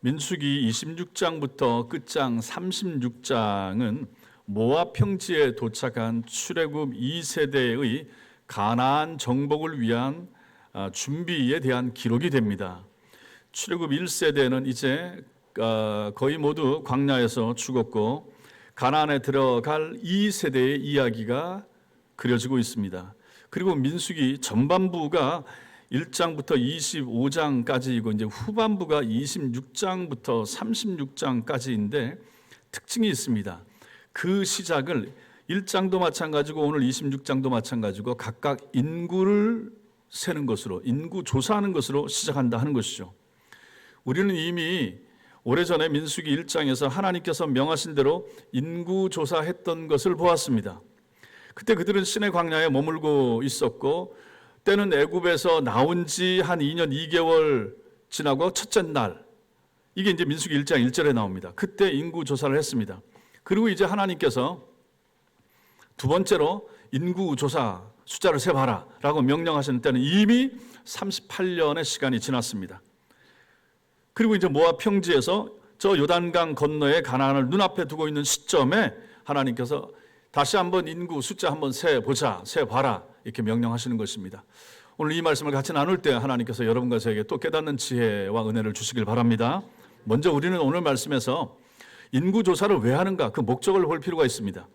민수기 26장부터 끝장 36장은 모압 평지에 도착한 출애굽 2세대의 가나안 정복을 위한 준비에 대한 기록이 됩니다. 출애굽 1세대는 이제 거의 모두 광야에서 죽었고 가나안에 들어갈 2세대의 이야기가 그려지고 있습니다. 그리고 민수기 전반부가 1장부터 25장까지이고 이제 후반부가 26장부터 36장까지인데 특징이 있습니다. 그 시작을 1장도 마찬가지고 오늘 26장도 마찬가지고 각각 인구를 세는 것으로, 인구 조사하는 것으로 시작한다 하는 것이죠. 우리는 이미 오래전에 민수기 1장에서 하나님께서 명하신 대로 인구 조사했던 것을 보았습니다. 그때 그들은 시내 광야에 머물고 있었고 때는 애굽에서 나온 지 한 2년 2개월 지나고 첫째 날, 이게 이제 민수기 1장 1절에 나옵니다. 그때 인구 조사를 했습니다. 그리고 이제 하나님께서 두 번째로 인구 조사 숫자를 세봐라 라고 명령하시는 때는 이미 38년의 시간이 지났습니다. 그리고 이제 모압 평지에서 저 요단강 건너에 가나안을 눈앞에 두고 있는 시점에 하나님께서 다시 한번 인구 숫자 한번 세보자, 세봐라 이렇게 명령하시는 것입니다. 오늘 이 말씀을 같이 나눌 때 하나님께서 여러분과 저에게 또 깨닫는 지혜와 은혜를 주시길 바랍니다. 먼저 우리는 오늘 말씀에서 인구 조사를 왜 하는가, 그 목적을 볼 필요가 있습니다.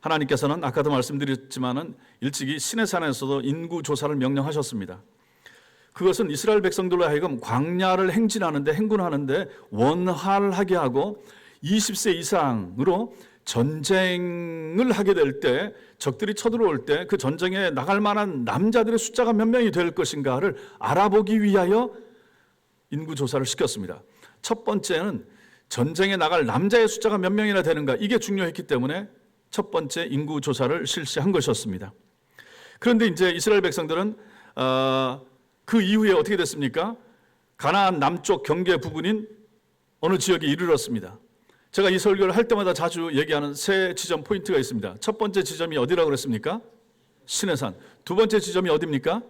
하나님께서는 아까도 말씀드렸지만은 일찍이 시내산에서도 인구 조사를 명령하셨습니다. 그것은 이스라엘 백성들로 하여금 광야를 행군하는데 원활하게 하고 20세 이상으로 전쟁을 하게 될 때, 적들이 쳐들어올 때 그 전쟁에 나갈 만한 남자들의 숫자가 몇 명이 될 것인가를 알아보기 위하여 인구조사를 시켰습니다. 첫 번째는 전쟁에 나갈 남자의 숫자가 몇 명이나 되는가, 이게 중요했기 때문에 첫 번째 인구조사를 실시한 것이었습니다. 그런데 이제 이스라엘 백성들은 그 이후에 어떻게 됐습니까? 가나안 남쪽 경계 부근인 어느 지역에 이르렀습니다. 제가 이 설교를 할 때마다 자주 얘기하는 세 지점 포인트가 있습니다. 첫 번째 지점이 어디라고 그랬습니까? 시내산. 두 번째 지점이 어디입니까?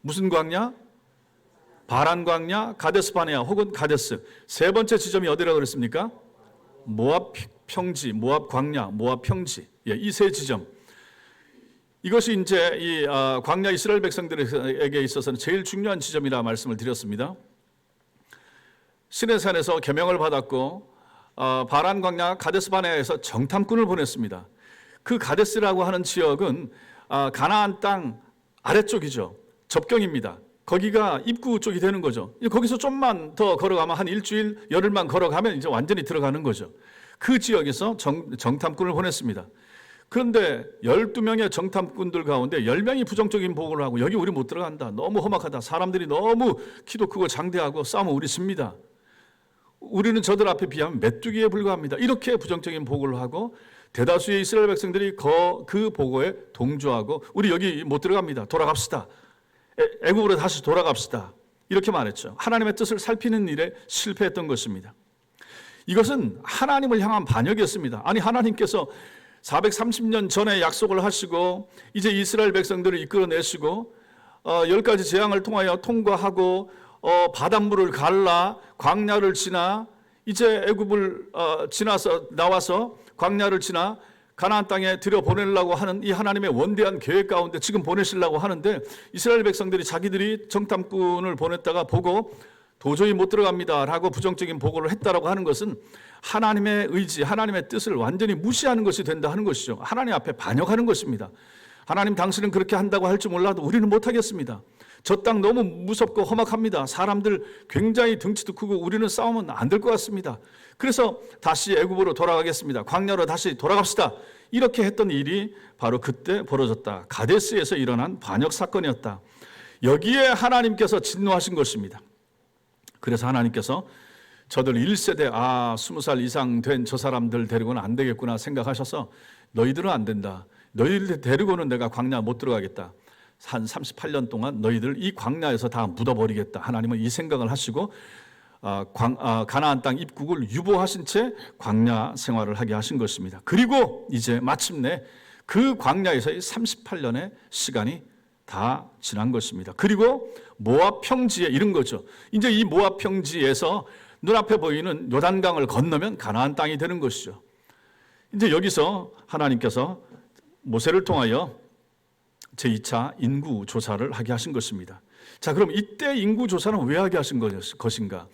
무슨 광야? 바란 광야, 가데스 바네아 혹은 가데스. 세 번째 지점이 어디라고 그랬습니까? 모압 평지, 모압 광야, 모압 평지. 이 세 지점. 이것이 이제 이 광야 이스라엘 백성들에게 있어서는 제일 중요한 지점이라 말씀을 드렸습니다. 시내산에서 계명을 받았고 바란 광야 가데스 바네아에서 정탐꾼을 보냈습니다. 그 가데스라고 하는 지역은 가나안 땅 아래쪽이죠. 접경입니다. 거기가 입구 쪽이 되는 거죠. 거기서 좀만 더 걸어가면 한 일주일, 열흘만 걸어가면 이제 완전히 들어가는 거죠. 그 지역에서 정탐꾼을 보냈습니다. 그런데 12명의 정탐꾼들 가운데 10명이 부정적인 보고를 하고, 여기 우리 못 들어간다, 너무 험악하다, 사람들이 너무 키도 크고 장대하고 싸우면 우리 집니다, 우리는 저들 앞에 비하면 메뚜기에 불과합니다, 이렇게 부정적인 보고를 하고 대다수의 이스라엘 백성들이 그 보고에 동조하고 우리 여기 못 들어갑니다, 돌아갑시다, 애굽으로 다시 돌아갑시다, 이렇게 말했죠. 하나님의 뜻을 살피는 일에 실패했던 것입니다. 이것은 하나님을 향한 반역이었습니다. 아니, 하나님께서 430년 전에 약속을 하시고 이제 이스라엘 백성들을 이끌어내시고 10가지 재앙을 통하여 통과하고 바닷물을 갈라 광야를 지나 이제 애굽을 지나서 나와서 광야를 지나 가나안 땅에 들여보내려고 하는 이 하나님의 원대한 계획 가운데 지금 보내시려고 하는데, 이스라엘 백성들이 자기들이 정탐꾼을 보냈다가 보고 도저히 못 들어갑니다 라고 부정적인 보고를 했다라고 하는 것은 하나님의 의지, 하나님의 뜻을 완전히 무시하는 것이 된다 하는 것이죠. 하나님 앞에 반역하는 것입니다. 하나님, 당신은 그렇게 한다고 할지 몰라도 우리는 못하겠습니다. 저 땅 너무 무섭고 험악합니다. 사람들 굉장히 덩치도 크고 우리는 싸우면 안 될 것 같습니다. 그래서 다시 애굽으로 돌아가겠습니다. 광야로 다시 돌아갑시다. 이렇게 했던 일이 바로 그때 벌어졌다. 가데스에서 일어난 반역 사건이었다. 여기에 하나님께서 진노하신 것입니다. 그래서 하나님께서 저들 1세대 20살 이상 된 저 사람들 데리고는 안 되겠구나 생각하셔서 너희들은 안 된다, 너희들 데리고는 내가 광야 못 들어가겠다, 한 38년 동안 너희들 이 광야에서 다 묻어버리겠다, 하나님은 이 생각을 하시고 가나안 땅 입국을 유보하신 채 광야 생활을 하게 하신 것입니다. 그리고 이제 마침내 그 광야에서의 38년의 시간이 다 지난 것입니다. 그리고 모압 평지에 이른 거죠. 이제 이 모압 평지에서 눈앞에 보이는 요단강을 건너면 가나안 땅이 되는 것이죠. 이제 여기서 하나님께서 모세를 통하여 제2차 인구 조사를 하게 하신 것입니다. 자, 그럼 이때 인구 조사는 왜 하게 하신 것인가?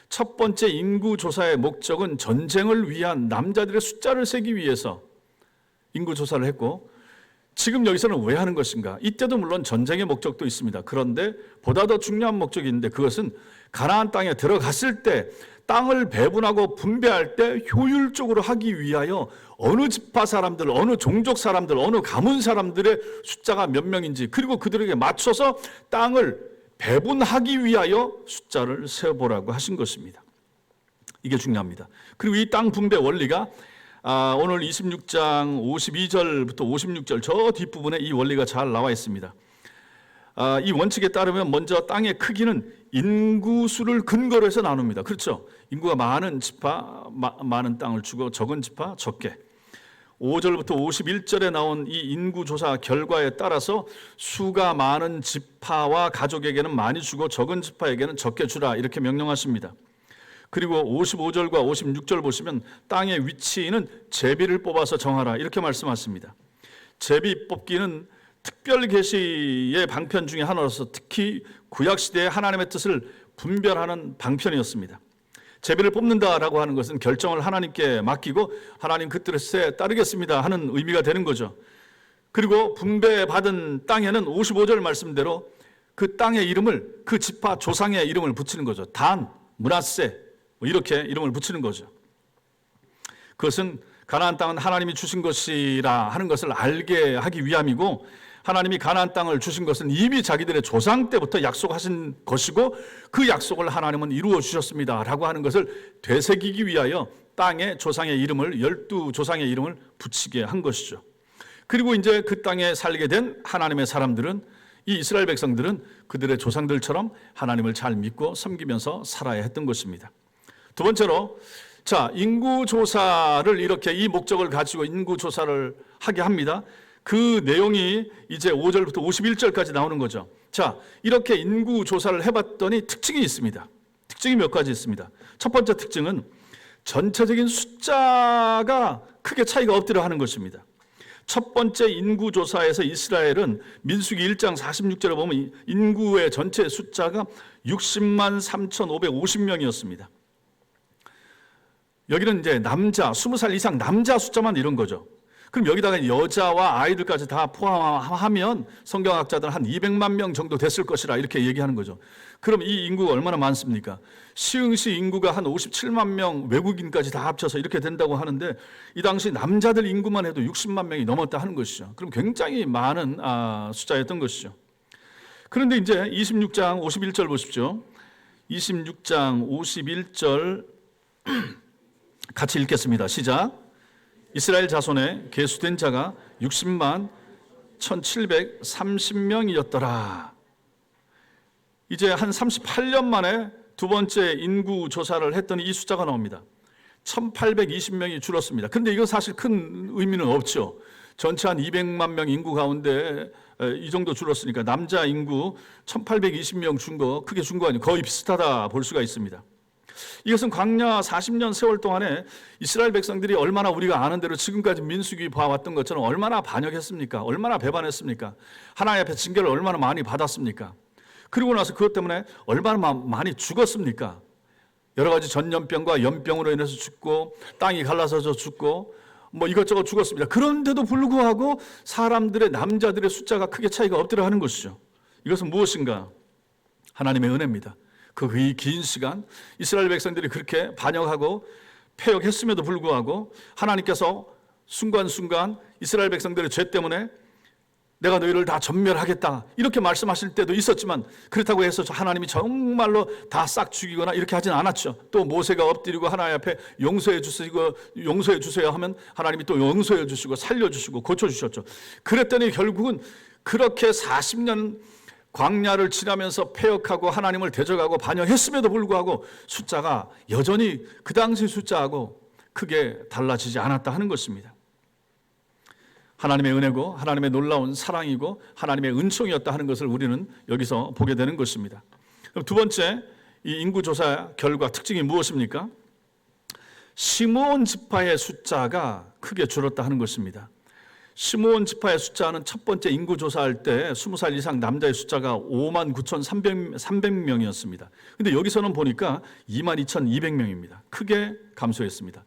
첫 번째 인구 조사의 목적은 전쟁을 위한 남자들의 숫자를 세기 위해서 인구 조사를 했고, 지금 여기서는 왜 하는 것인가? 이때도 물론 전쟁의 목적도 있습니다. 그런데 보다 더 중요한 목적이 있는데, 그것은 가나안 땅에 들어갔을 때 땅을 배분하고 분배할 때 효율적으로 하기 위하여 어느 지파 사람들, 어느 종족 사람들, 어느 가문 사람들의 숫자가 몇 명인지, 그리고 그들에게 맞춰서 땅을 배분하기 위하여 숫자를 세어보라고 하신 것입니다. 이게 중요합니다. 그리고 이 땅 분배 원리가 오늘 26장 52절부터 56절 저 뒷부분에 이 원리가 잘 나와 있습니다. 이 원칙에 따르면 먼저 땅의 크기는 인구수를 근거로 해서 나눕니다. 그렇죠? 인구가 많은 지파 많은 땅을 주고 적은 지파 적게. 5절부터 51절에 나온 이 인구조사 결과에 따라서 수가 많은 지파와 가족에게는 많이 주고 적은 지파에게는 적게 주라 이렇게 명령하십니다. 그리고 55절과 56절 보시면 땅의 위치는 제비를 뽑아서 정하라 이렇게 말씀하십니다. 제비 뽑기는 특별 계시의 방편 중에 하나로서 특히 구약시대의 하나님의 뜻을 분별하는 방편이었습니다. 제비를 뽑는다라고 하는 것은 결정을 하나님께 맡기고 하나님 그 뜻에 따르겠습니다 하는 의미가 되는 거죠. 그리고 분배받은 땅에는 55절 말씀대로 그 땅의 이름을, 그 지파 조상의 이름을 붙이는 거죠. 단, 므낫세 이렇게 이름을 붙이는 거죠. 그것은 가나안 땅은 하나님이 주신 것이라 하는 것을 알게 하기 위함이고, 하나님이 가나안 땅을 주신 것은 이미 자기들의 조상 때부터 약속하신 것이고 그 약속을 하나님은 이루어 주셨습니다라고 하는 것을 되새기기 위하여 땅의 조상의 이름을 12조상의 이름을 붙이게 한 것이죠. 그리고 이제 그 땅에 살게 된 하나님의 사람들은, 이 이스라엘 백성들은 그들의 조상들처럼 하나님을 잘 믿고 섬기면서 살아야 했던 것입니다. 두 번째로, 자, 인구조사를 이렇게 이 목적을 가지고 인구조사를 하게 합니다. 그 내용이 이제 5절부터 51절까지 나오는 거죠. 자, 이렇게 인구조사를 해봤더니 특징이 있습니다. 특징이 몇 가지 있습니다. 첫 번째 특징은 전체적인 숫자가 크게 차이가 없더라 하는 것입니다. 첫 번째 인구조사에서 이스라엘은 민수기 1장 46절에 보면 인구의 전체 숫자가 60만 3,550명이었습니다. 여기는 이제 남자, 20살 이상 남자 숫자만 이런 거죠. 그럼 여기다가 여자와 아이들까지 다 포함하면 성경학자들은 한 200만 명 정도 됐을 것이라 이렇게 얘기하는 거죠. 그럼 이 인구가 얼마나 많습니까? 시흥시 인구가 한 57만 명, 외국인까지 다 합쳐서 이렇게 된다고 하는데 이 당시 남자들 인구만 해도 60만 명이 넘었다 하는 것이죠. 그럼 굉장히 많은 숫자였던 것이죠. 그런데 이제 26장 51절 보십시오. 26장 51절 같이 읽겠습니다. 시작. 이스라엘 자손에 계수된 자가 60만 1730명이었더라. 이제 한 38년 만에 두 번째 인구 조사를 했더니 이 숫자가 나옵니다. 1820명이 줄었습니다. 그런데 이건 사실 큰 의미는 없죠. 전체 한 200만 명 인구 가운데 이 정도 줄었으니까 남자 인구 1820명 준 거 크게 준 거 아니에요. 거의 비슷하다 볼 수가 있습니다. 이것은 광야 40년 세월 동안에 이스라엘 백성들이 얼마나 우리가 아는 대로 지금까지 민수기 봐왔던 것처럼 얼마나 반역했습니까? 얼마나 배반했습니까? 하나님 앞에 징계를 얼마나 많이 받았습니까? 그리고 나서 그것 때문에 얼마나 많이 죽었습니까? 여러 가지 전염병과 연병으로 인해서 죽고 땅이 갈라서져 죽고 뭐 이것저것 죽었습니다. 그런데도 불구하고 사람들의 남자들의 숫자가 크게 차이가 없더라 하는 것이죠. 이것은 무엇인가? 하나님의 은혜입니다. 그 긴 시간 이스라엘 백성들이 그렇게 반역하고 패역했음에도 불구하고 하나님께서 순간순간 이스라엘 백성들의 죄 때문에 내가 너희를 다 전멸하겠다 이렇게 말씀하실 때도 있었지만, 그렇다고 해서 하나님이 정말로 다 싹 죽이거나 이렇게 하진 않았죠. 또 모세가 엎드리고 하나님 앞에 용서해 주세요 하면 하나님이 또 용서해 주시고 살려주시고 고쳐주셨죠. 그랬더니 결국은 그렇게 40년 광야를 지나면서 패역하고 하나님을 대적하고 반역했음에도 불구하고 숫자가 여전히 그 당시 숫자하고 크게 달라지지 않았다 하는 것입니다. 하나님의 은혜고 하나님의 놀라운 사랑이고 하나님의 은총이었다 하는 것을 우리는 여기서 보게 되는 것입니다. 그럼 두 번째, 이 인구조사 결과 특징이 무엇입니까? 시므온 지파의 숫자가 크게 줄었다 하는 것입니다. 시므온 지파의 숫자는 첫 번째 인구조사할 때 20살 이상 남자의 숫자가 59,300명이었습니다. 근데 여기서는 보니까 22,200명입니다. 크게 감소했습니다.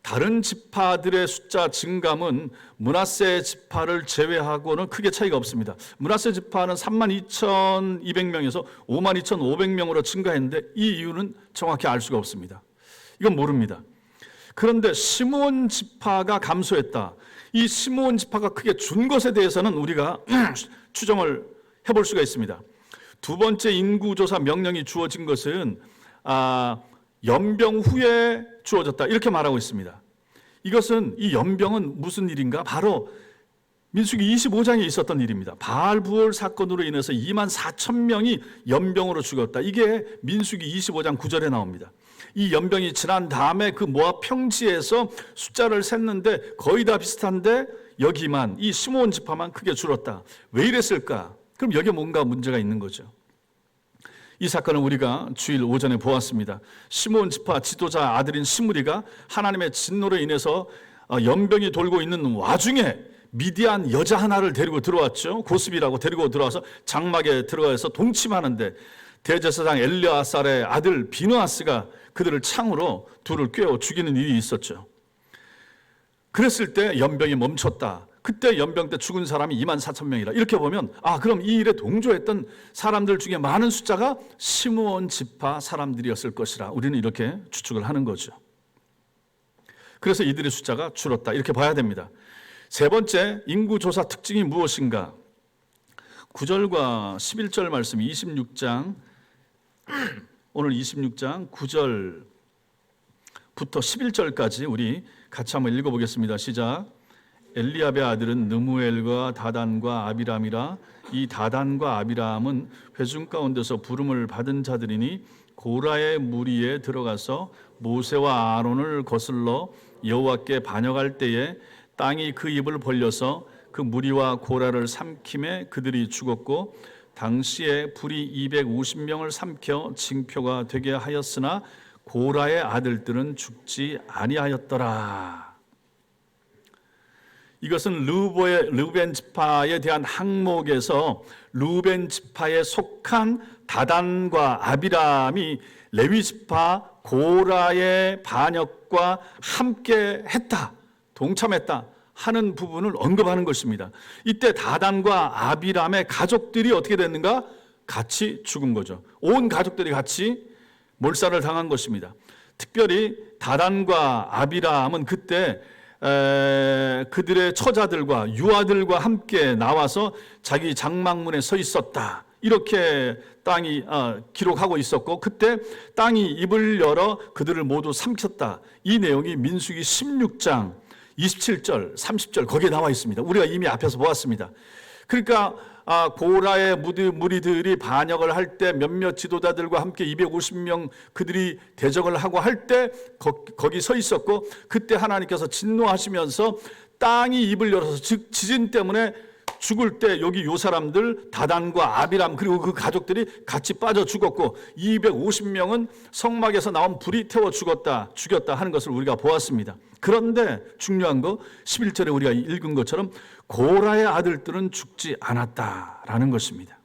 다른 지파들의 숫자 증감은 므낫세 지파를 제외하고는 크게 차이가 없습니다. 므낫세 지파는 32,200명에서 52,500명으로 증가했는데 이 이유는 정확히 알 수가 없습니다. 이건 모릅니다. 그런데 시므온 지파가 감소했다. 이 시므온 지파가 크게 준 것에 대해서는 우리가 추정을 해볼 수가 있습니다. 두 번째 인구조사 명령이 주어진 것은 연병 후에 주어졌다 이렇게 말하고 있습니다. 이것은 이 연병은 무슨 일인가? 바로 민수기 25장에 있었던 일입니다. 바알부올 사건으로 인해서 24,000명이 연병으로 죽었다. 이게 민수기 25장 9절에 나옵니다. 이 연병이 지난 다음에 그 모압 평지에서 숫자를 셌는데 거의 다 비슷한데 여기만 이 시므온 지파만 크게 줄었다. 왜 이랬을까? 그럼 여기에 뭔가 문제가 있는 거죠. 이 사건을 우리가 주일 오전에 보았습니다. 시므온 지파 지도자 아들인 시므리가 하나님의 진노로 인해서 연병이 돌고 있는 와중에 미디안 여자 하나를 데리고 들어왔죠. 고스비라고 데리고 들어와서 장막에 들어가서 동침하는데 대제사장 엘르아살의 아들 비느하스가 그들을 창으로 둘을 꿰어 죽이는 일이 있었죠. 그랬을 때 연병이 멈췄다. 그때 연병 때 죽은 사람이 24,000명이라. 이렇게 보면 그럼 이 일에 동조했던 사람들 중에 많은 숫자가 시므온 지파 사람들이었을 것이라 우리는 이렇게 추측을 하는 거죠. 그래서 이들의 숫자가 줄었다 이렇게 봐야 됩니다. 세 번째, 인구조사 특징이 무엇인가? 9절과 11절 말씀 26장 오늘 26장 9절부터 11절까지 우리 같이 한번 읽어보겠습니다. 시작. 엘리압의 아들은 느무엘과 다단과 아비람이라. 이 다단과 아비람은 회중 가운데서 부름을 받은 자들이니 고라의 무리에 들어가서 모세와 아론을 거슬러 여호와께 반역할 때에 땅이 그 입을 벌려서 그 무리와 고라를 삼킴에 그들이 죽었고 당시에 불이 250명을 삼켜 징표가 되게 하였으나 고라의 아들들은 죽지 아니하였더라. 이것은 르우벤 지파에 대한 항목에서 르우벤 지파에 속한 다단과 아비람이 레위 지파 고라의 반역과 함께 했다, 동참했다 하는 부분을 언급하는 것입니다. 이때 다단과 아비람의 가족들이 어떻게 됐는가? 같이 죽은 거죠. 온 가족들이 같이 몰살을 당한 것입니다. 특별히 다단과 아비람은 그때 그들의 처자들과 유아들과 함께 나와서 자기 장막문에 서 있었다. 이렇게 땅이 기록하고 있었고 그때 땅이 입을 열어 그들을 모두 삼켰다. 이 내용이 민수기 16장 27절, 30절 거기에 나와 있습니다. 우리가 이미 앞에서 보았습니다. 그러니까 고라의 무리들이 반역을 할 때 몇몇 지도자들과 함께 250명 그들이 대적을 하고 할 때 거기 서 있었고 그때 하나님께서 진노하시면서 땅이 입을 열어서 즉 지진 때문에 죽을 때 여기 요 사람들 다단과 아비람 그리고 그 가족들이 같이 빠져 죽었고 250명은 성막에서 나온 불이 태워 죽였다 하는 것을 우리가 보았습니다. 그런데 중요한 거 11절에 우리가 읽은 것처럼 고라의 아들들은 죽지 않았다라는 것입니다.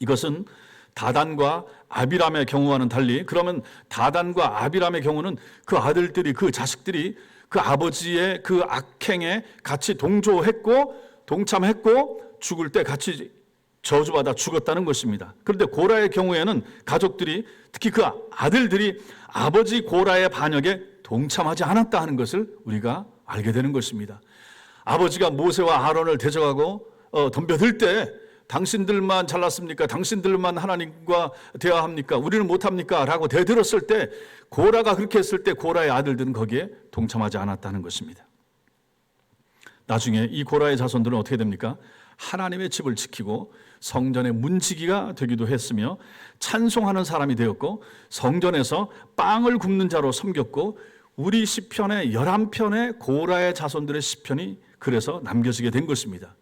이것은 다단과 아비람의 경우와는 달리 그러면 다단과 아비람의 경우는 그 아들들이 그 자식들이 그 아버지의 그 악행에 같이 동참했고 죽을 때 같이 저주받아 죽었다는 것입니다. 그런데 고라의 경우에는 가족들이 특히 그 아들들이 아버지 고라의 반역에 동참하지 않았다 하는 것을 우리가 알게 되는 것입니다. 아버지가 모세와 아론을 대적하고 덤벼들 때 당신들만 잘났습니까? 당신들만 하나님과 대화합니까? 우리는 못합니까? 라고 대들었을 때 고라가 그렇게 했을 때 고라의 아들들은 거기에 동참하지 않았다는 것입니다. 나중에 이 고라의 자손들은 어떻게 됩니까? 하나님의 집을 지키고 성전의 문지기가 되기도 했으며 찬송하는 사람이 되었고 성전에서 빵을 굽는 자로 섬겼고 우리 시편의 11편의 고라의 자손들의 시편이 그래서 남겨지게 된 것입니다.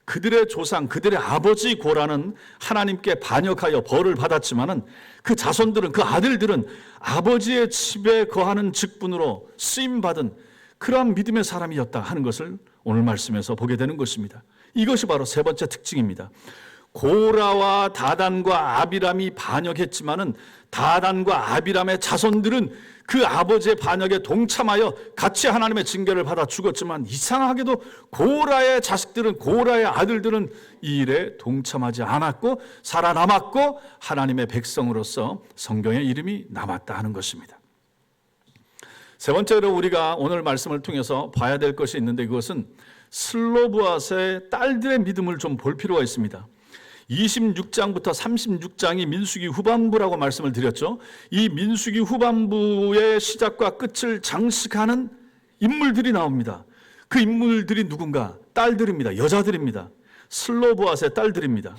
그들의 조상, 그들의 아버지 고라는 하나님께 반역하여 벌을 받았지만은 그 자손들은, 그 아들들은 아버지의 집에 거하는 직분으로 쓰임받은 그러한 믿음의 사람이었다 하는 것을 오늘 말씀에서 보게 되는 것입니다. 이것이 바로 세 번째 특징입니다. 고라와 다단과 아비람이 반역했지만은 다단과 아비람의 자손들은 그 아버지의 반역에 동참하여 같이 하나님의 징계를 받아 죽었지만 이상하게도 고라의 자식들은, 고라의 아들들은 이 일에 동참하지 않았고 살아남았고 하나님의 백성으로서 성경의 이름이 남았다 하는 것입니다. 세 번째로 우리가 오늘 말씀을 통해서 봐야 될 것이 있는데 그것은 슬로브앗의 딸들의 믿음을 좀 볼 필요가 있습니다. 26장부터 36장이 민수기 후반부라고 말씀을 드렸죠. 이 민수기 후반부의 시작과 끝을 장식하는 인물들이 나옵니다. 그 인물들이 누군가? 딸들입니다. 여자들입니다. 슬로브앗의 딸들입니다.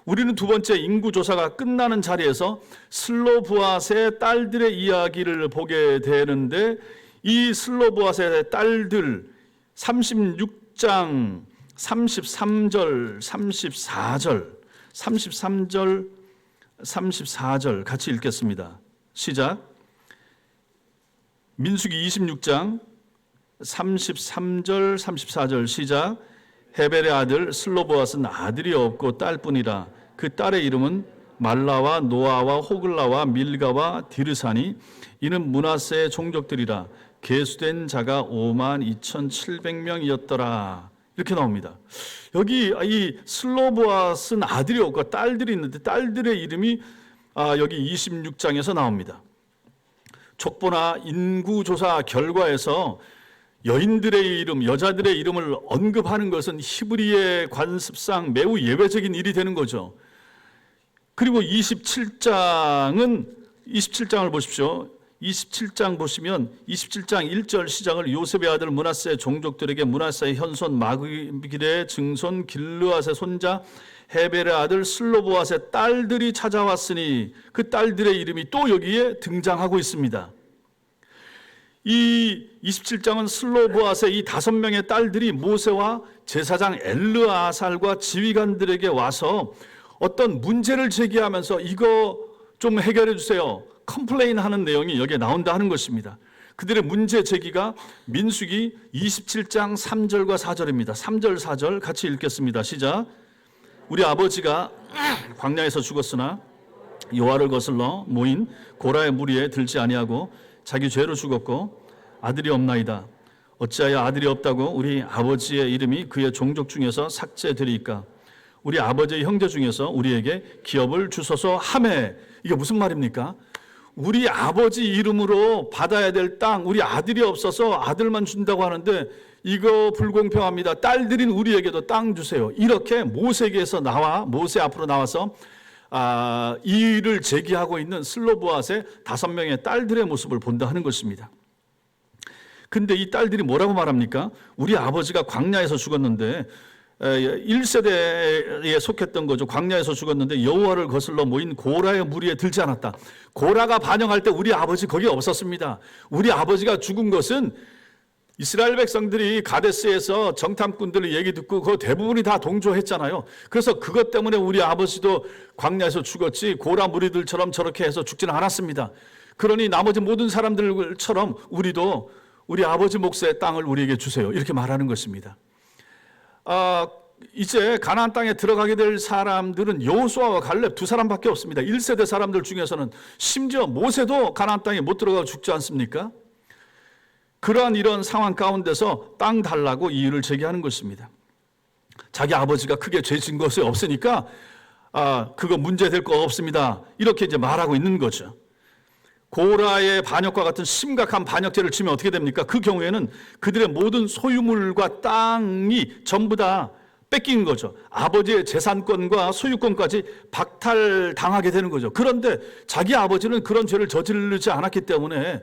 우리는 두 번째 인구조사가 끝나는 자리에서 슬로브앗의 딸들의 이야기를 보게 되는데 이 슬로브앗의 딸들 36장 33절, 34절, 33절, 34절 같이 읽겠습니다. 시작. 민수기 26장 33절, 34절 시작. 헤벨의 아들 슬로보앗은 아들이 없고 딸뿐이라. 그 딸의 이름은 말라와 노아와 호글라와 밀가와 디르사니. 이는 므낫세의 종족들이라. 계수된 자가 52,700명이었더라. 이렇게 나옵니다. 여기 이 슬로보앗은 아들이 없고 딸들이 있는데 딸들의 이름이 여기 26장에서 나옵니다. 족보나 인구조사 결과에서 여인들의 이름, 여자들의 이름을 언급하는 것은 히브리의 관습상 매우 예외적인 일이 되는 거죠. 그리고 27장을 보십시오. 27장 보시면 27장 1절 시작을 요셉의 아들 므낫세의 종족들에게 므낫세의 현손 마그길의 증손 길르앗의 손자 헤벨의 아들 슬로보앗의 딸들이 찾아왔으니 그 딸들의 이름이 또 여기에 등장하고 있습니다. 이 27장은 슬로보앗의 이 5명의 딸들이 모세와 제사장 엘르아살과 지휘관들에게 와서 어떤 문제를 제기하면서 이거 좀 해결해 주세요. 컴플레인 하는 내용이 여기에 나온다 하는 것입니다. 그들의 문제 제기가 민수기 27장 3절과 4절입니다. 3절, 4절 같이 읽겠습니다. 시작. 우리 아버지가 광야에서 죽었으나 여호와를 거슬러 모인 고라의 무리에 들지 아니하고 자기 죄로 죽었고 아들이 없나이다. 어찌하여 아들이 없다고 우리 아버지의 이름이 그의 종족 중에서 삭제되리이까? 우리 아버지의 형제 중에서 우리에게 기업을 주소서 하매. 이게 무슨 말입니까? 우리 아버지 이름으로 받아야 될 땅, 우리 아들이 없어서 아들만 준다고 하는데 이거 불공평합니다. 딸들인 우리에게도 땅 주세요. 이렇게 모세에게서 모세 앞으로 나와서 이 일을 제기하고 있는 슬로보앗의 5명의 딸들의 모습을 본다 하는 것입니다. 근데 이 딸들이 뭐라고 말합니까? 우리 아버지가 광야에서 죽었는데 1세대에 속했던 거죠. 광야에서 죽었는데 여호와를 거슬러 모인 고라의 무리에 들지 않았다. 고라가 반역할 때 우리 아버지 거기 없었습니다. 우리 아버지가 죽은 것은 이스라엘 백성들이 가데스에서 정탐꾼들의 얘기 듣고 그 대부분이 다 동조했잖아요. 그래서 그것 때문에 우리 아버지도 광야에서 죽었지 고라 무리들처럼 저렇게 해서 죽지는 않았습니다. 그러니 나머지 모든 사람들처럼 우리도 우리 아버지 몫의 땅을 우리에게 주세요. 이렇게 말하는 것입니다. 이제 가나안 땅에 들어가게 될 사람들은 여호수아와 갈렙 2사람밖에 없습니다. 1세대 사람들 중에서는 심지어 모세도 가나안 땅에 못 들어가고 죽지 않습니까? 그러한 이런 상황 가운데서 땅 달라고 이유를 제기하는 것입니다. 자기 아버지가 크게 죄 진 것이 없으니까 그거 문제될 거 없습니다. 이렇게 이제 말하고 있는 거죠. 고라의 반역과 같은 심각한 반역죄를 치면 어떻게 됩니까? 그 경우에는 그들의 모든 소유물과 땅이 전부 다 뺏긴 거죠. 아버지의 재산권과 소유권까지 박탈당하게 되는 거죠. 그런데 자기 아버지는 그런 죄를 저지르지 않았기 때문에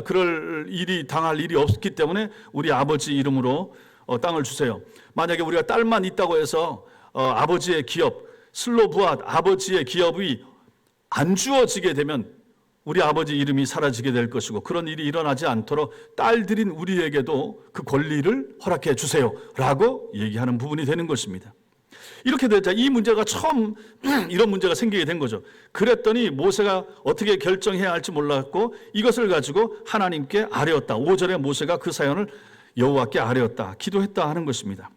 그럴 일이 당할 일이 없기 때문에 우리 아버지 이름으로 땅을 주세요. 만약에 우리가 딸만 있다고 해서 아버지의 기업, 슬로브앗 아버지의 기업이 안 주어지게 되면 우리 아버지 이름이 사라지게 될 것이고 그런 일이 일어나지 않도록 딸들인 우리에게도 그 권리를 허락해 주세요 라고 얘기하는 부분이 되는 것입니다. 이렇게 되자 이 문제가 처음 이런 문제가 생기게 된 거죠. 그랬더니 모세가 어떻게 결정해야 할지 몰랐고 이것을 가지고 하나님께 아뢰었다. 5절에 모세가 그 사연을 여호와께 아뢰었다, 기도했다 하는 것입니다.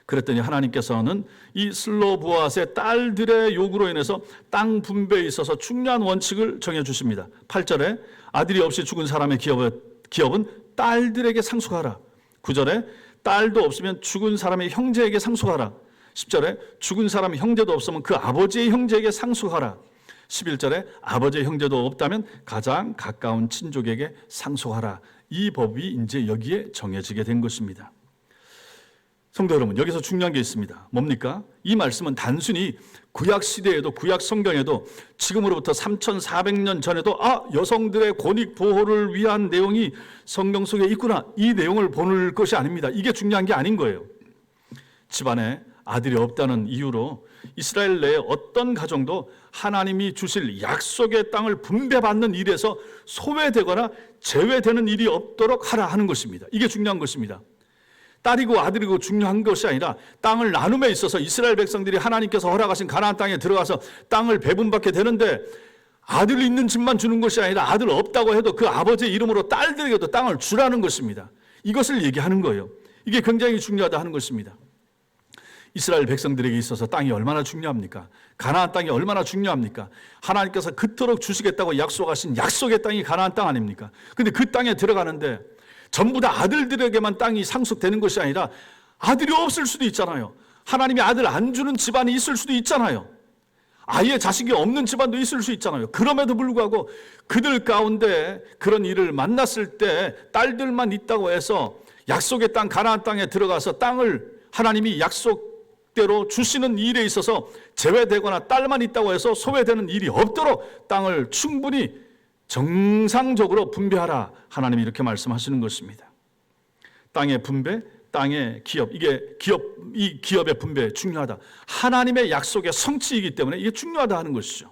그랬더니 하나님께서는 이 슬로보앗의 딸들의 요구로 인해서 땅 분배에 있어서 중요한 원칙을 정해주십니다. 8절에 아들이 없이 죽은 사람의 기업은 딸들에게 상속하라. 9절에 딸도 없으면 죽은 사람의 형제에게 상속하라. 10절에 죽은 사람의 형제도 없으면 그 아버지의 형제에게 상속하라. 11절에 아버지의 형제도 없다면 가장 가까운 친족에게 상속하라. 이 법이 이제 여기에 정해지게 된 것입니다. 성도 여러분, 여기서 중요한 게 있습니다. 뭡니까? 이 말씀은 단순히 구약 시대에도, 구약 성경에도 지금으로부터 3,400년 전에도 여성들의 권익 보호를 위한 내용이 성경 속에 있구나, 이 내용을 보는 것이 아닙니다. 이게 중요한 게 아닌 거예요. 집안에 아들이 없다는 이유로 이스라엘 내에 어떤 가정도 하나님이 주실 약속의 땅을 분배받는 일에서 소외되거나 제외되는 일이 없도록 하라 하는 것입니다. 이게 중요한 것입니다. 딸이고 아들이고 중요한 것이 아니라 땅을 나눔에 있어서 이스라엘 백성들이 하나님께서 허락하신 가나안 땅에 들어가서 땅을 배분받게 되는데 아들 있는 집만 주는 것이 아니라 아들 없다고 해도 그 아버지의 이름으로 딸들에게도 땅을 주라는 것입니다. 이것을 얘기하는 거예요. 이게 굉장히 중요하다 하는 것입니다. 이스라엘 백성들에게 있어서 땅이 얼마나 중요합니까? 가나안 땅이 얼마나 중요합니까? 하나님께서 그토록 주시겠다고 약속하신 약속의 땅이 가나안 땅 아닙니까? 근데 그 땅에 들어가는데 전부 다 아들들에게만 땅이 상속되는 것이 아니라 아들이 없을 수도 있잖아요. 하나님이 아들 안 주는 집안이 있을 수도 있잖아요. 아예 자식이 없는 집안도 있을 수 있잖아요. 그럼에도 불구하고 그들 가운데 그런 일을 만났을 때 딸들만 있다고 해서 약속의 땅 가나안 땅에 들어가서 땅을 하나님이 약속대로 주시는 일에 있어서 제외되거나 딸만 있다고 해서 소외되는 일이 없도록 땅을 충분히 정상적으로 분배하라. 하나님이 이렇게 말씀하시는 것입니다. 땅의 분배, 땅의 기업, 이 기업의 분배 중요하다. 하나님의 약속의 성취이기 때문에 이게 중요하다 하는 것이죠.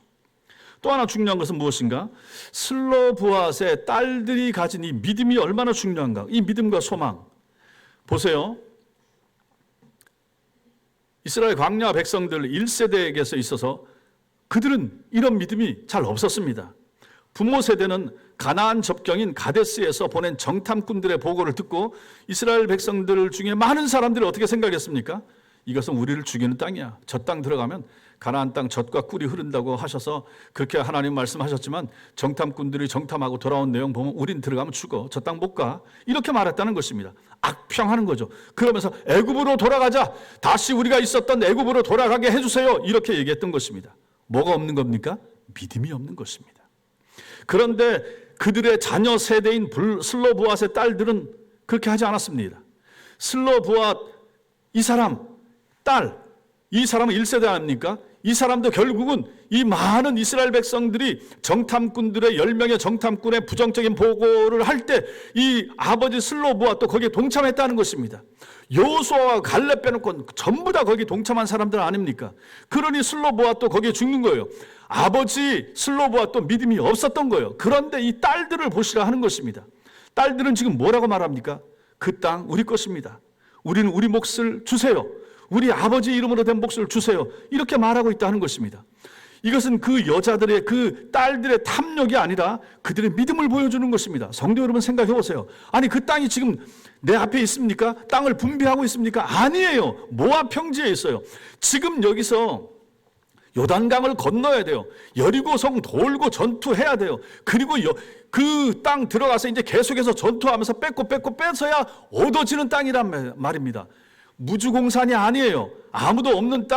또 하나 중요한 것은 무엇인가? 슬로보앗의 딸들이 가진 이 믿음이 얼마나 중요한가? 이 믿음과 소망. 보세요. 이스라엘 광야 백성들 1세대에게서 있어서 그들은 이런 믿음이 잘 없었습니다. 부모 세대는 가나안 접경인 가데스에서 보낸 정탐꾼들의 보고를 듣고 이스라엘 백성들 중에 많은 사람들이 어떻게 생각했습니까? 이것은 우리를 죽이는 땅이야. 저 땅 들어가면 가나안 땅 젖과 꿀이 흐른다고 하셔서 그렇게 하나님 말씀하셨지만 정탐꾼들이 정탐하고 돌아온 내용 보면 우린 들어가면 죽어. 저 땅 못 가. 이렇게 말했다는 것입니다. 악평하는 거죠. 그러면서 애굽으로 돌아가자. 다시 우리가 있었던 애굽으로 돌아가게 해주세요. 이렇게 얘기했던 것입니다. 뭐가 없는 겁니까? 믿음이 없는 것입니다. 그런데 그들의 자녀 세대인 슬로보앗의 딸들은 그렇게 하지 않았습니다. 슬로보앗 이 사람 딸, 이 사람은 1세대 아닙니까? 이 사람도 결국은 이 많은 이스라엘 백성들이 정탐꾼들의 10명의 정탐꾼의 부정적인 보고를 할 때 이 아버지 슬로보앗도 거기에 동참했다는 것입니다. 여호수아와 갈렙 빼놓고 전부 다 거기 동참한 사람들 아닙니까? 그러니 슬로보앗도 거기에 죽는 거예요. 아버지 슬로보앗도 믿음이 없었던 거예요. 그런데 이 딸들을 보시라 하는 것입니다. 딸들은 지금 뭐라고 말합니까? 그 땅 우리 것입니다. 우리는 우리 몫을 주세요. 우리 아버지 이름으로 된 몫을 주세요. 이렇게 말하고 있다는 것입니다. 이것은 그 여자들의 그 딸들의 탐욕이 아니라 그들의 믿음을 보여주는 것입니다. 성도 여러분 생각해 보세요. 아니 그 땅이 지금 내 앞에 있습니까? 땅을 분배하고 있습니까? 아니에요. 모압 평지에 있어요. 지금 여기서 요단강을 건너야 돼요. 여리고성 돌고 전투해야 돼요. 그리고 그 땅 들어가서 이제 계속해서 전투하면서 뺏고 뺏어야 얻어지는 땅이란 말입니다. 무주공산이 아니에요. 아무도 없는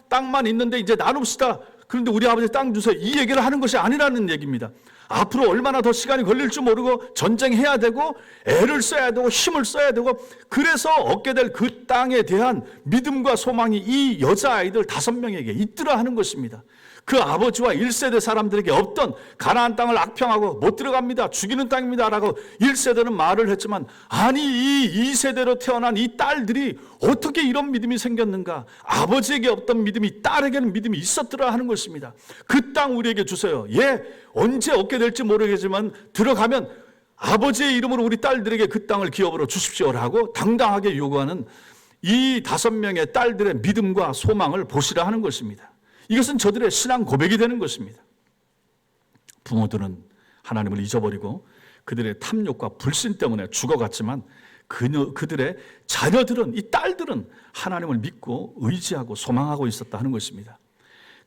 땅만 있는데 이제 나눕시다. 그런데 우리 아버지 땅 주세요. 이 얘기를 하는 것이 아니라는 얘기입니다. 앞으로 얼마나 더 시간이 걸릴지 모르고 전쟁해야 되고 애를 써야 되고 힘을 써야 되고 그래서 얻게 될 그 땅에 대한 믿음과 소망이 이 여자아이들 5명에게 있더라 하는 것입니다. 그 아버지와 1세대 사람들에게 없던 가나안 땅을 악평하고 못 들어갑니다, 죽이는 땅입니다 라고 1세대는 말을 했지만, 아니 이 2세대로 태어난 이 딸들이 어떻게 이런 믿음이 생겼는가? 아버지에게 없던 믿음이 딸에게는 믿음이 있었더라 하는 것입니다. 그 땅 우리에게 주세요. 예, 언제 얻게 될지 모르겠지만 들어가면 아버지의 이름으로 우리 딸들에게 그 땅을 기업으로 주십시오라고 당당하게 요구하는 이 5명의 딸들의 믿음과 소망을 보시라 하는 것입니다. 이것은 저들의 신앙 고백이 되는 것입니다. 부모들은 하나님을 잊어버리고 그들의 탐욕과 불신 때문에 죽어갔지만 그들의 자녀들은, 이 딸들은 하나님을 믿고 의지하고 소망하고 있었다 하는 것입니다.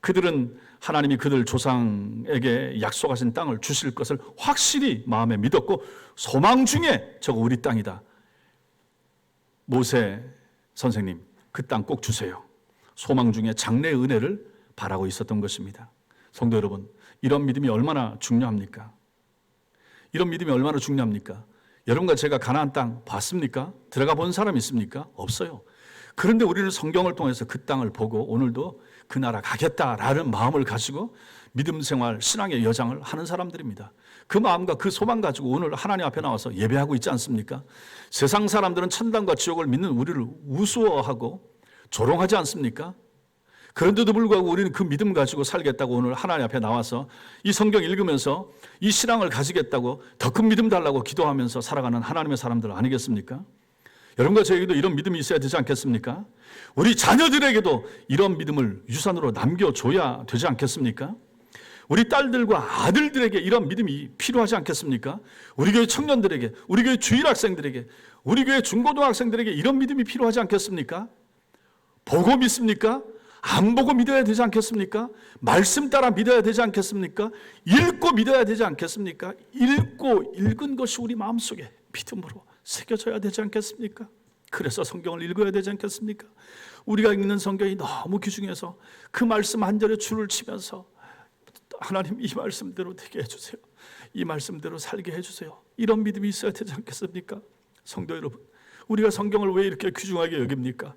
그들은 하나님이 그들 조상에게 약속하신 땅을 주실 것을 확실히 마음에 믿었고 소망 중에 저거 우리 땅이다. 모세 선생님, 그 땅 꼭 주세요. 소망 중에 장래의 은혜를 바라고 있었던 것입니다. 성도 여러분, 이런 믿음이 얼마나 중요합니까? 이런 믿음이 얼마나 중요합니까? 여러분과 제가 가나안 땅 봤습니까? 들어가 본 사람 있습니까? 없어요. 그런데 우리는 성경을 통해서 그 땅을 보고 오늘도 그 나라 가겠다라는 마음을 가지고 믿음 생활, 신앙의 여정을 하는 사람들입니다. 그 마음과 그 소망 가지고 오늘 하나님 앞에 나와서 예배하고 있지 않습니까? 세상 사람들은 천당과 지옥을 믿는 우리를 우스워하고 조롱하지 않습니까? 그런데도 불구하고 우리는 그 믿음 가지고 살겠다고 오늘 하나님 앞에 나와서 이 성경 읽으면서 이 신앙을 가지겠다고 더 큰 믿음 달라고 기도하면서 살아가는 하나님의 사람들 아니겠습니까? 여러분과 저에게도 이런 믿음이 있어야 되지 않겠습니까? 우리 자녀들에게도 이런 믿음을 유산으로 남겨줘야 되지 않겠습니까? 우리 딸들과 아들들에게 이런 믿음이 필요하지 않겠습니까? 우리 교회 청년들에게, 우리 교회 주일학생들에게, 우리 교회 중고등학생들에게 이런 믿음이 필요하지 않겠습니까? 보고 믿습니까? 안 보고 믿어야 되지 않겠습니까? 말씀 따라 믿어야 되지 않겠습니까? 읽고 믿어야 되지 않겠습니까? 읽은 것이 우리 마음속에 믿음으로 새겨져야 되지 않겠습니까? 그래서 성경을 읽어야 되지 않겠습니까? 우리가 읽는 성경이 너무 귀중해서 그 말씀 한 절에 줄을 치면서 하나님 이 말씀대로 되게 해주세요. 이 말씀대로 살게 해주세요. 이런 믿음이 있어야 되지 않겠습니까? 성도 여러분, 우리가 성경을 왜 이렇게 귀중하게 여깁니까?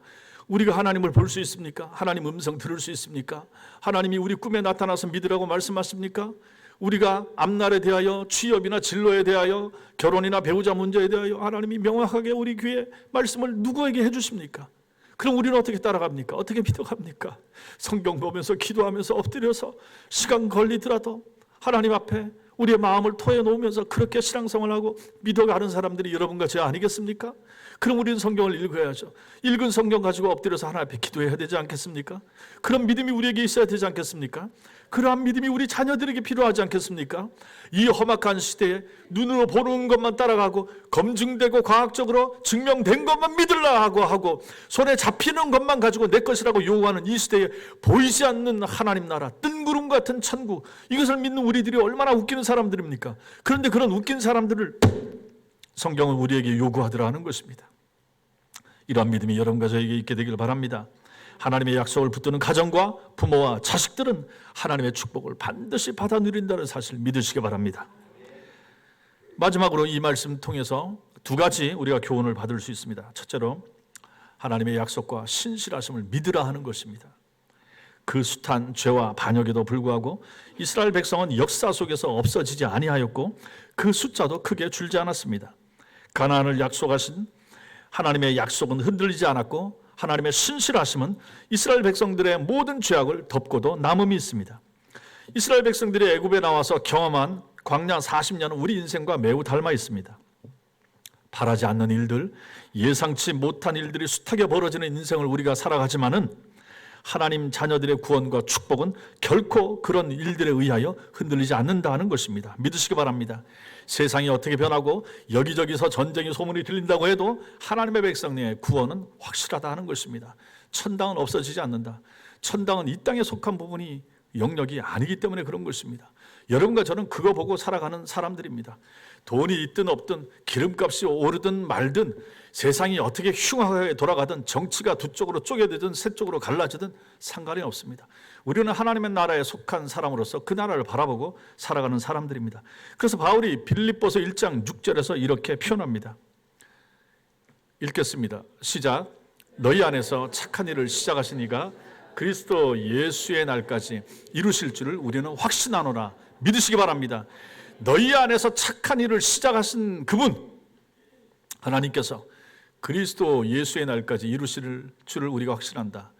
우리가 하나님을 볼 수 있습니까? 하나님 음성 들을 수 있습니까? 하나님이 우리 꿈에 나타나서 믿으라고 말씀하십니까? 우리가 앞날에 대하여, 취업이나 진로에 대하여, 결혼이나 배우자 문제에 대하여 하나님이 명확하게 우리 귀에 말씀을 누구에게 해주십니까? 그럼 우리는 어떻게 따라갑니까? 어떻게 믿어갑니까? 성경 보면서 기도하면서 엎드려서 시간 걸리더라도 하나님 앞에 우리의 마음을 토해 놓으면서 그렇게 신앙생활을 하고 믿어가는 사람들이 여러분과 저 아니겠습니까? 그럼 우리는 성경을 읽어야죠. 읽은 성경 가지고 엎드려서 하나님 앞에 기도해야 되지 않겠습니까? 그런 믿음이 우리에게 있어야 되지 않겠습니까? 그러한 믿음이 우리 자녀들에게 필요하지 않겠습니까? 이 험악한 시대에 눈으로 보는 것만 따라가고 검증되고 과학적으로 증명된 것만 믿으려고 하고 손에 잡히는 것만 가지고 내 것이라고 요구하는 이 시대에 보이지 않는 하나님 나라, 뜬구름 같은 천국, 이것을 믿는 우리들이 얼마나 웃기는 사람들입니까? 그런데 그런 웃긴 사람들을 성경은 우리에게 요구하더라 하는 것입니다. 이러한 믿음이 여러분과 저에게 있게 되기를 바랍니다. 하나님의 약속을 붙드는 가정과 부모와 자식들은 하나님의 축복을 반드시 받아 누린다는 사실을 믿으시기 바랍니다. 마지막으로 이 말씀 통해서 2가지 우리가 교훈을 받을 수 있습니다. 첫째로 하나님의 약속과 신실하심을 믿으라 하는 것입니다. 그 숱한 죄와 반역에도 불구하고 이스라엘 백성은 역사 속에서 없어지지 아니하였고 그 숫자도 크게 줄지 않았습니다. 가나안을 약속하신 하나님의 약속은 흔들리지 않았고 하나님의 신실하심은 이스라엘 백성들의 모든 죄악을 덮고도 남음이 있습니다. 이스라엘 백성들이 애굽에 나와서 경험한 광야 40년은 우리 인생과 매우 닮아 있습니다. 바라지 않는 일들, 예상치 못한 일들이 숱하게 벌어지는 인생을 우리가 살아가지만은 하나님 자녀들의 구원과 축복은 결코 그런 일들에 의하여 흔들리지 않는다는 것입니다. 믿으시기 바랍니다. 세상이 어떻게 변하고 여기저기서 전쟁의 소문이 들린다고 해도 하나님의 백성의 구원은 확실하다는 것입니다. 천당은 없어지지 않는다. 천당은 이 땅에 속한 부분이 영역이 아니기 때문에 그런 것입니다. 여러분과 저는 그거 보고 살아가는 사람들입니다. 돈이 있든 없든 기름값이 오르든 말든 세상이 어떻게 흉하게 돌아가든 정치가 두 쪽으로 쪼개지든 세 쪽으로 갈라지든 상관이 없습니다. 우리는 하나님의 나라에 속한 사람으로서 그 나라를 바라보고 살아가는 사람들입니다. 그래서 바울이 빌립보서 1장 6절에서 이렇게 표현합니다. 읽겠습니다. 시작. 너희 안에서 착한 일을 시작하신 이가 그리스도 예수의 날까지 이루실 줄을 우리는 확신하노라. 믿으시기 바랍니다. 너희 안에서 착한 일을 시작하신 그분 하나님께서 그리스도 예수의 날까지 이루실 줄을 우리가 확신한다.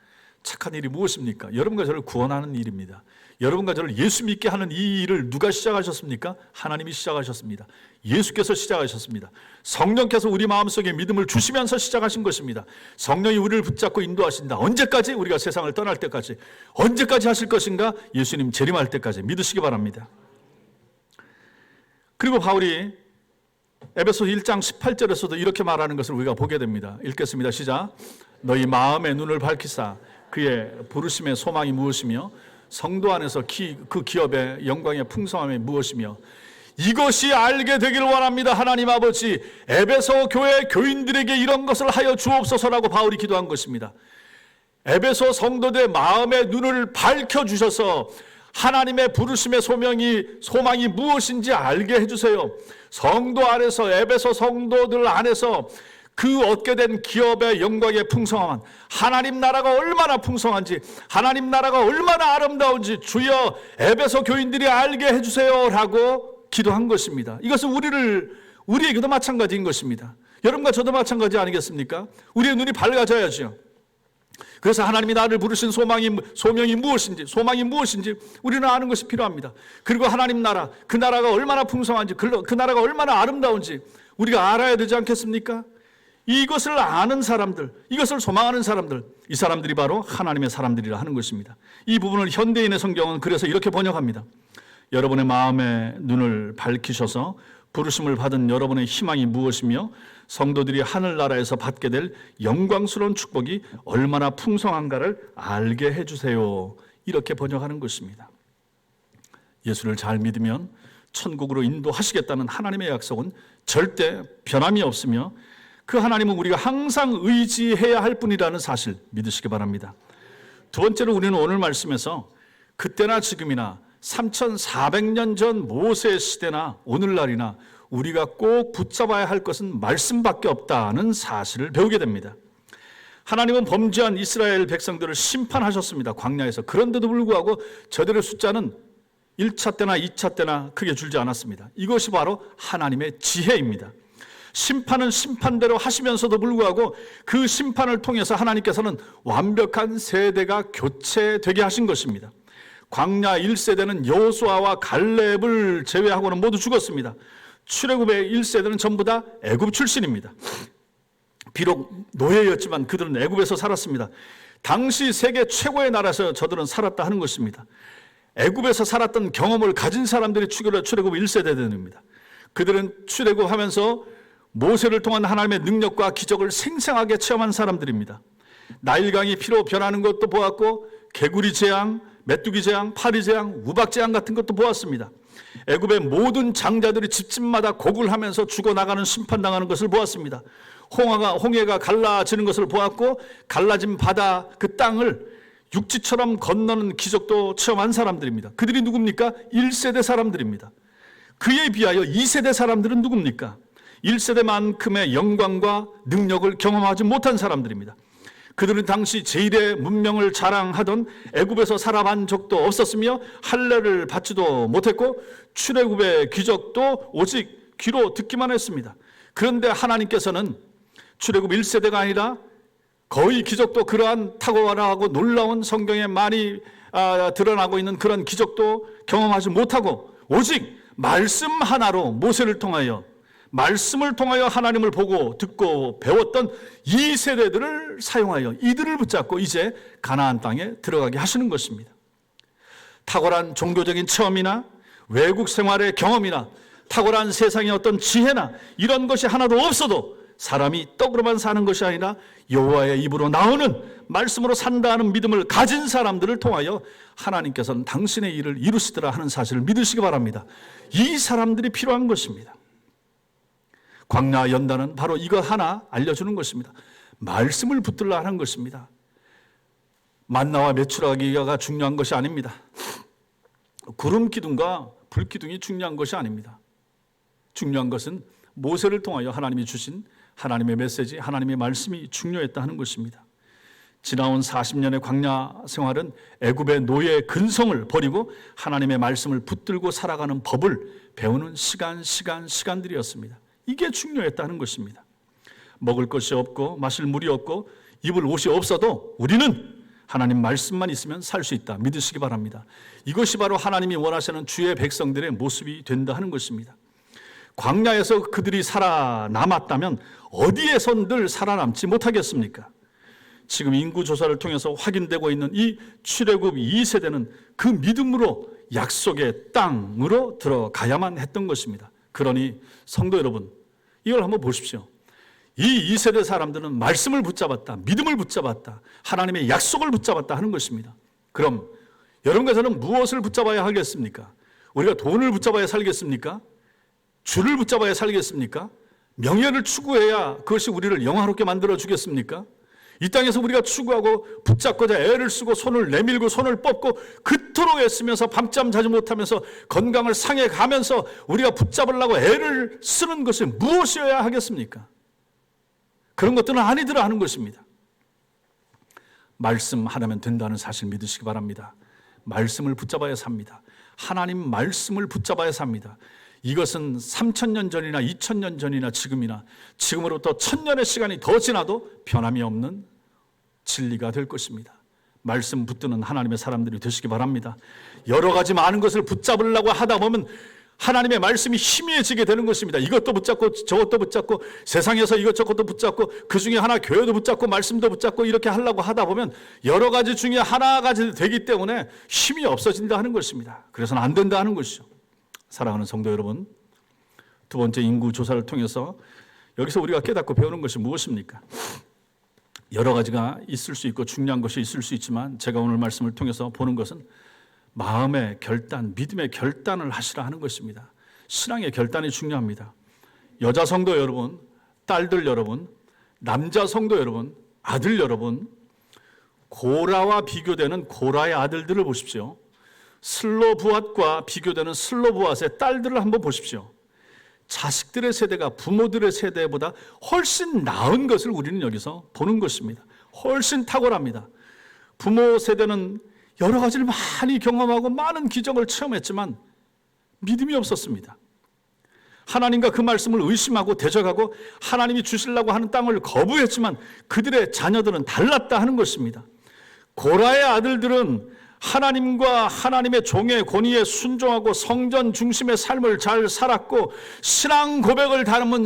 착한 일이 무엇입니까? 여러분과 저를 구원하는 일입니다. 여러분과 저를 예수 믿게 하는 이 일을 누가 시작하셨습니까? 하나님이 시작하셨습니다. 예수께서 시작하셨습니다. 성령께서 우리 마음속에 믿음을 주시면서 시작하신 것입니다. 성령이 우리를 붙잡고 인도하신다. 언제까지? 우리가 세상을 떠날 때까지. 언제까지 하실 것인가? 예수님 재림할 때까지 믿으시기 바랍니다. 그리고 바울이 에베소 1장 18절에서도 이렇게 말하는 것을 우리가 보게 됩니다. 읽겠습니다. 시작. 너희 마음의 눈을 밝히사 그의 부르심의 소망이 무엇이며 성도 안에서 그 기업의 영광의 풍성함이 무엇이며 이것이 알게 되기를 원합니다. 하나님 아버지, 에베소 교회 교인들에게 이런 것을 하여 주옵소서라고 바울이 기도한 것입니다. 에베소 성도들의 마음의 눈을 밝혀주셔서 하나님의 부르심의 소망이 무엇인지 알게 해주세요. 성도 안에서, 에베소 성도들 안에서 그 얻게 된 기업의 영광의 풍성함, 하나님 나라가 얼마나 풍성한지, 하나님 나라가 얼마나 아름다운지 주여 에베소 교인들이 알게 해주세요 라고 기도한 것입니다. 이것은 우리에게도 마찬가지인 것입니다. 여러분과 저도 마찬가지 아니겠습니까? 우리의 눈이 밝아져야죠. 그래서 하나님이 나를 부르신 소명이 무엇인지 우리는 아는 것이 필요합니다. 그리고 하나님 나라, 그 나라가 얼마나 풍성한지, 그 나라가 얼마나 아름다운지 우리가 알아야 되지 않겠습니까? 이것을 아는 사람들, 이것을 소망하는 사람들, 이 사람들이 바로 하나님의 사람들이라 하는 것입니다. 이 부분을 현대인의 성경은 그래서 이렇게 번역합니다. 여러분의 마음의 눈을 밝히셔서 부르심을 받은 여러분의 희망이 무엇이며 성도들이 하늘나라에서 받게 될 영광스러운 축복이 얼마나 풍성한가를 알게 해주세요. 이렇게 번역하는 것입니다. 예수를 잘 믿으면 천국으로 인도하시겠다는 하나님의 약속은 절대 변함이 없으며 그 하나님은 우리가 항상 의지해야 할 분이라는 사실 믿으시기 바랍니다. 두 번째로 우리는 오늘 말씀에서 그때나 지금이나 3400년 전 모세 시대나 오늘날이나 우리가 꼭 붙잡아야 할 것은 말씀밖에 없다는 사실을 배우게 됩니다. 하나님은 범죄한 이스라엘 백성들을 심판하셨습니다. 광야에서. 그런데도 불구하고 저들의 숫자는 1차 때나 2차 때나 크게 줄지 않았습니다. 이것이 바로 하나님의 지혜입니다. 심판은 심판대로 하시면서도 불구하고 그 심판을 통해서 하나님께서는 완벽한 세대가 교체되게 하신 것입니다. 광야 1세대는 여호수아와 갈렙을 제외하고는 모두 죽었습니다. 출애굽의 1세대는 전부 다 애굽 출신입니다. 비록 노예였지만 그들은 애굽에서 살았습니다. 당시 세계 최고의 나라에서 저들은 살았다 하는 것입니다. 애굽에서 살았던 경험을 가진 사람들이 출애굽 1세대들입니다. 그들은 출애굽하면서 모세를 통한 하나님의 능력과 기적을 생생하게 체험한 사람들입니다. 나일강이 피로 변하는 것도 보았고 개구리 재앙, 메뚜기 재앙, 파리 재앙, 우박 재앙 같은 것도 보았습니다. 애굽의 모든 장자들이 집집마다 곡을 하면서 죽어나가는 심판당하는 것을 보았습니다. 홍해가 갈라지는 것을 보았고 갈라진 바다 그 땅을 육지처럼 건너는 기적도 체험한 사람들입니다. 그들이 누굽니까? 1세대 사람들입니다. 그에 비하여 2세대 사람들은 누굽니까? 1세대만큼의 영광과 능력을 경험하지 못한 사람들입니다. 그들은 당시 제1의 문명을 자랑하던 애굽에서 살아본 적도 없었으며 할례를 받지도 못했고 출애굽의 기적도 오직 귀로 듣기만 했습니다. 그런데 하나님께서는 출애굽 1세대가 아니라 거의 기적도 그러한 탁월하고 놀라운 성경에 많이 드러나고 있는 그런 기적도 경험하지 못하고 오직 말씀 하나로 모세를 통하여 말씀을 통하여 하나님을 보고 듣고 배웠던 이 세대들을 사용하여 이들을 붙잡고 이제 가나안 땅에 들어가게 하시는 것입니다. 탁월한 종교적인 체험이나 외국 생활의 경험이나 탁월한 세상의 어떤 지혜나 이런 것이 하나도 없어도 사람이 떡으로만 사는 것이 아니라 여호와의 입으로 나오는 말씀으로 산다는 믿음을 가진 사람들을 통하여 하나님께서는 당신의 일을 이루시더라 하는 사실을 믿으시기 바랍니다. 이 사람들이 필요한 것입니다. 광야 연단은 바로 이거 하나 알려주는 것입니다. 말씀을 붙들라 하는 것입니다. 만나와 메추라기가 중요한 것이 아닙니다. 구름 기둥과 불 기둥이 중요한 것이 아닙니다. 중요한 것은 모세를 통하여 하나님이 주신 하나님의 메시지, 하나님의 말씀이 중요했다 하는 것입니다. 지나온 40년의 광야 생활은 애굽의 노예의 근성을 버리고 하나님의 말씀을 붙들고 살아가는 법을 배우는 시간들이었습니다. 이게 중요했다는 것입니다. 먹을 것이 없고 마실 물이 없고 입을 옷이 없어도 우리는 하나님 말씀만 있으면 살 수 있다. 믿으시기 바랍니다. 이것이 바로 하나님이 원하시는 주의 백성들의 모습이 된다 하는 것입니다. 광야에서 그들이 살아남았다면 어디에선 늘 살아남지 못하겠습니까? 지금 인구조사를 통해서 확인되고 있는 이 출애굽 2세대는 그 믿음으로 약속의 땅으로 들어가야만 했던 것입니다. 그러니 성도 여러분, 이걸 한번 보십시오. 이 2세대 사람들은 말씀을 붙잡았다, 믿음을 붙잡았다, 하나님의 약속을 붙잡았다 하는 것입니다. 그럼 여러분과 저는 무엇을 붙잡아야 하겠습니까? 우리가 돈을 붙잡아야 살겠습니까? 주를 붙잡아야 살겠습니까? 명예를 추구해야 그것이 우리를 영화롭게 만들어 주겠습니까? 이 땅에서 우리가 추구하고 붙잡고자 애를 쓰고 손을 내밀고 손을 뻗고 그토록 애쓰면서 밤잠 자지 못하면서 건강을 상해 가면서 우리가 붙잡으려고 애를 쓰는 것이 무엇이어야 하겠습니까? 그런 것들은 아니더라 하는 것입니다. 말씀하려면 된다는 사실 믿으시기 바랍니다. 말씀을 붙잡아야 삽니다. 하나님 말씀을 붙잡아야 삽니다. 이것은 3000년 전이나 2000년 전이나 지금이나 지금으로부터 1000년의 시간이 더 지나도 변함이 없는 진리가 될 것입니다. 말씀 붙드는 하나님의 사람들이 되시기 바랍니다. 여러 가지 많은 것을 붙잡으려고 하다 보면 하나님의 말씀이 희미해지게 되는 것입니다. 이것도 붙잡고 저것도 붙잡고 세상에서 이것저것도 붙잡고 그 중에 하나 교회도 붙잡고 말씀도 붙잡고 이렇게 하려고 하다 보면 여러 가지 중에 하나가 되기 때문에 힘이 없어진다 하는 것입니다. 그래서는 안 된다 하는 것이죠. 사랑하는 성도 여러분, 두 번째 인구 조사를 통해서 여기서 우리가 깨닫고 배우는 것이 무엇입니까? 여러 가지가 있을 수 있고 중요한 것이 있을 수 있지만 제가 오늘 말씀을 통해서 보는 것은 마음의 결단, 믿음의 결단을 하시라 하는 것입니다. 신앙의 결단이 중요합니다. 여자 성도 여러분, 딸들 여러분, 남자 성도 여러분, 아들 여러분, 고라와 비교되는 고라의 아들들을 보십시오. 슬로부앗과 비교되는 슬로부앗의 딸들을 한번 보십시오. 자식들의 세대가 부모들의 세대보다 훨씬 나은 것을 우리는 여기서 보는 것입니다. 훨씬 탁월합니다. 부모 세대는 여러 가지를 많이 경험하고 많은 기적을 체험했지만 믿음이 없었습니다. 하나님과 그 말씀을 의심하고 대적하고 하나님이 주시려고 하는 땅을 거부했지만 그들의 자녀들은 달랐다 하는 것입니다. 고라의 아들들은 하나님과 하나님의 종의 권위에 순종하고 성전 중심의 삶을 잘 살았고 신앙 고백을 담은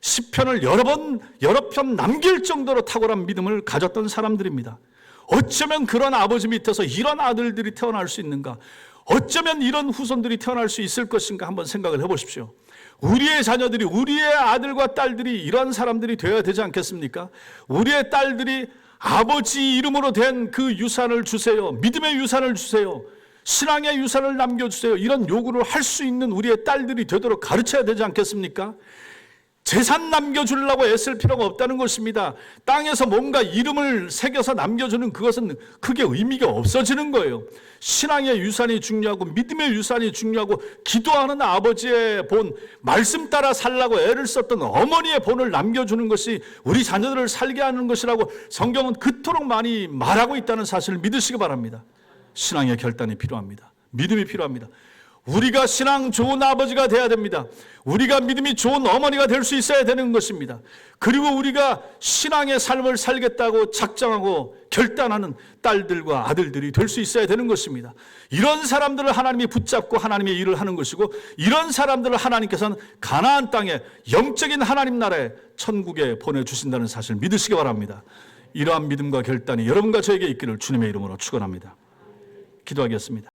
시편을 여러 편 남길 정도로 탁월한 믿음을 가졌던 사람들입니다. 어쩌면 그런 아버지 밑에서 이런 아들들이 태어날 수 있는가? 어쩌면 이런 후손들이 태어날 수 있을 것인가? 한번 생각을 해보십시오. 우리의 자녀들이, 우리의 아들과 딸들이 이런 사람들이 되어야 되지 않겠습니까? 우리의 딸들이 아버지 이름으로 된 그 유산을 주세요. 믿음의 유산을 주세요. 신앙의 유산을 남겨주세요. 이런 요구를 할 수 있는 우리의 딸들이 되도록 가르쳐야 되지 않겠습니까? 재산 남겨주려고 애쓸 필요가 없다는 것입니다. 땅에서 뭔가 이름을 새겨서 남겨주는 그것은 크게 의미가 없어지는 거예요. 신앙의 유산이 중요하고 믿음의 유산이 중요하고 기도하는 아버지의 본, 말씀 따라 살라고 애를 썼던 어머니의 본을 남겨주는 것이 우리 자녀들을 살게 하는 것이라고 성경은 그토록 많이 말하고 있다는 사실을 믿으시기 바랍니다. 신앙의 결단이 필요합니다. 믿음이 필요합니다. 우리가 신앙 좋은 아버지가 돼야 됩니다. 우리가 믿음이 좋은 어머니가 될 수 있어야 되는 것입니다. 그리고 우리가 신앙의 삶을 살겠다고 작정하고 결단하는 딸들과 아들들이 될 수 있어야 되는 것입니다. 이런 사람들을 하나님이 붙잡고 하나님의 일을 하는 것이고 이런 사람들을 하나님께서는 가나안 땅에 영적인 하나님 나라에 천국에 보내주신다는 사실을 믿으시기 바랍니다. 이러한 믿음과 결단이 여러분과 저에게 있기를 주님의 이름으로 축원합니다. 기도하겠습니다.